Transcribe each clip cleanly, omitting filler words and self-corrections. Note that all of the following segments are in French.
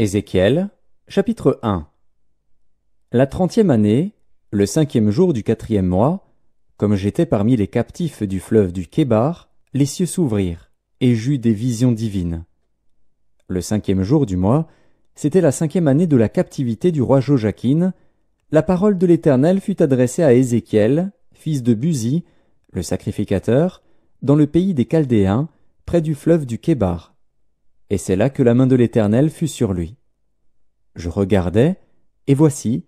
Ézéchiel, chapitre 1. La 30e année, le 5e jour du 4e mois, comme j'étais parmi les captifs du fleuve du Kébar, les cieux s'ouvrirent, et j'eus des visions divines. Le 5e jour du mois, c'était la 5e année de la captivité du roi Joachim. La parole de l'Éternel fut adressée à Ézéchiel, fils de Buzi, le sacrificateur, dans le pays des Chaldéens, près du fleuve du Kébar. Et c'est là que la main de l'Éternel fut sur lui. Je regardais, et voici,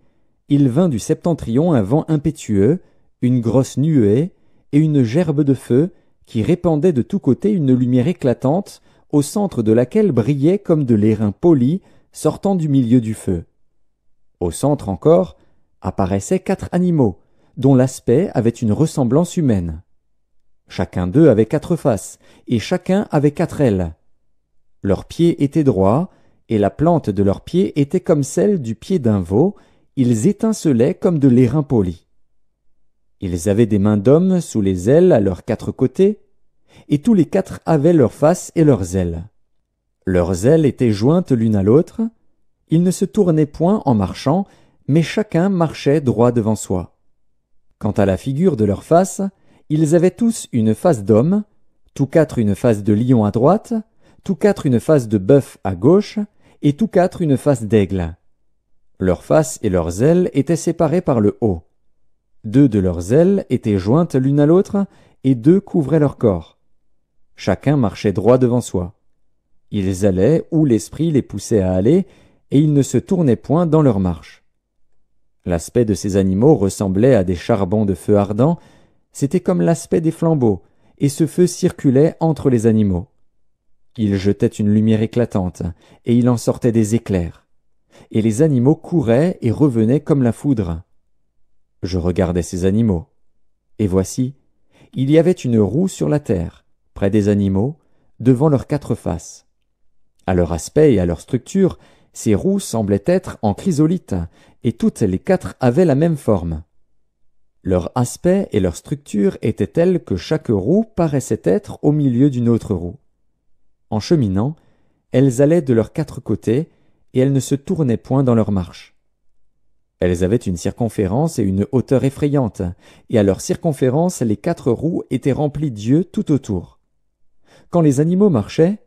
il vint du septentrion un vent impétueux, une grosse nuée, et une gerbe de feu, qui répandait de tous côtés une lumière éclatante, au centre de laquelle brillait comme de l'airain poli, sortant du milieu du feu. Au centre encore, apparaissaient 4 animaux, dont l'aspect avait une ressemblance humaine. Chacun d'eux avait 4 faces, et chacun avait 4 ailes. Leurs pieds étaient droits, et la plante de leurs pieds était comme celle du pied d'un veau, ils étincelaient comme de l'airain poli. Ils avaient des mains d'hommes sous les ailes à leurs 4 côtés, et tous les 4 avaient leurs faces et leurs ailes. Leurs ailes étaient jointes l'une à l'autre, ils ne se tournaient point en marchant, mais chacun marchait droit devant soi. Quant à la figure de leurs faces, ils avaient tous une face d'homme, tous 4 une face de lion à droite, tous 4 une face de bœuf à gauche, et tous 4 une face d'aigle. Leurs faces et leurs ailes étaient séparées par le haut. 2 de leurs ailes étaient jointes l'une à l'autre, et 2 couvraient leur corps. Chacun marchait droit devant soi. Ils allaient où l'esprit les poussait à aller, et ils ne se tournaient point dans leur marche. L'aspect de ces animaux ressemblait à des charbons de feu ardent, c'était comme l'aspect des flambeaux, et ce feu circulait entre les animaux. Il jetait une lumière éclatante, et il en sortait des éclairs. Et les animaux couraient et revenaient comme la foudre. Je regardais ces animaux. Et voici, il y avait une roue sur la terre, près des animaux, devant leurs 4 faces. À leur aspect et à leur structure, ces roues semblaient être en chrysolite, et toutes les 4 avaient la même forme. Leur aspect et leur structure étaient tels que chaque roue paraissait être au milieu d'une autre roue. En cheminant, elles allaient de leurs 4 côtés, et elles ne se tournaient point dans leur marche. Elles avaient une circonférence et une hauteur effrayantes, et à leur circonférence les 4 roues étaient remplies d'yeux tout autour. Quand les animaux marchaient,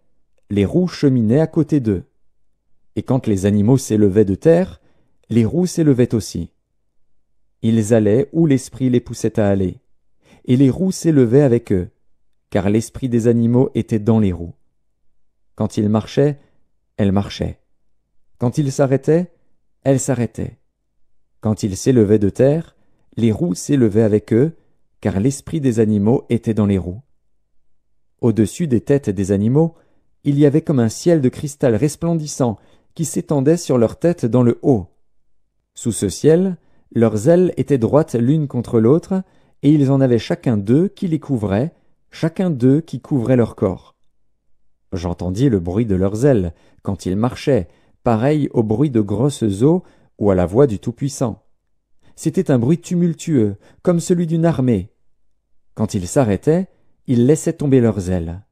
les roues cheminaient à côté d'eux. Et quand les animaux s'élevaient de terre, les roues s'élevaient aussi. Ils allaient où l'esprit les poussait à aller, et les roues s'élevaient avec eux, car l'esprit des animaux était dans les roues. Quand ils marchaient, elles marchaient. Quand ils s'arrêtaient, elles s'arrêtaient. Quand ils s'élevaient de terre, les roues s'élevaient avec eux, car l'esprit des animaux était dans les roues. Au-dessus des têtes des animaux, il y avait comme un ciel de cristal resplendissant qui s'étendait sur leurs têtes dans le haut. Sous ce ciel, leurs ailes étaient droites l'une contre l'autre, et ils en avaient chacun 2 qui les couvraient, chacun 2 qui couvraient leur corps. J'entendis le bruit de leurs ailes, quand ils marchaient, pareil au bruit de grosses eaux ou à la voix du Tout-Puissant. C'était un bruit tumultueux, comme celui d'une armée. Quand ils s'arrêtaient, ils laissaient tomber leurs ailes.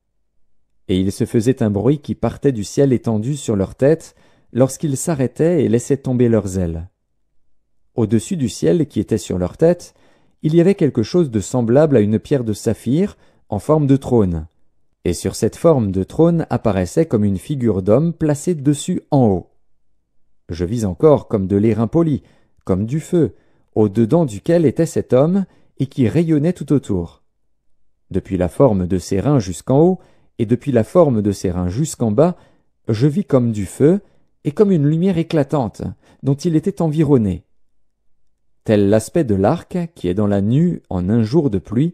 Et il se faisait un bruit qui partait du ciel étendu sur leurs têtes, lorsqu'ils s'arrêtaient et laissaient tomber leurs ailes. Au-dessus du ciel qui était sur leurs têtes, il y avait quelque chose de semblable à une pierre de saphir, en forme de trône. Et sur cette forme de trône apparaissait comme une figure d'homme placée dessus en haut. Je vis encore comme de l'airain poli, comme du feu, au-dedans duquel était cet homme, et qui rayonnait tout autour. Depuis la forme de ses reins jusqu'en haut, et depuis la forme de ses reins jusqu'en bas, je vis comme du feu, et comme une lumière éclatante, dont il était environné. Tel l'aspect de l'arc qui est dans la nue en un jour de pluie,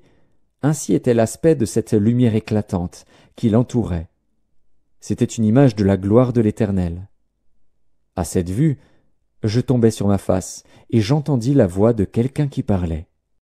ainsi était l'aspect de cette lumière éclatante qui l'entourait. C'était une image de la gloire de l'Éternel. À cette vue, je tombai sur ma face, et j'entendis la voix de quelqu'un qui parlait.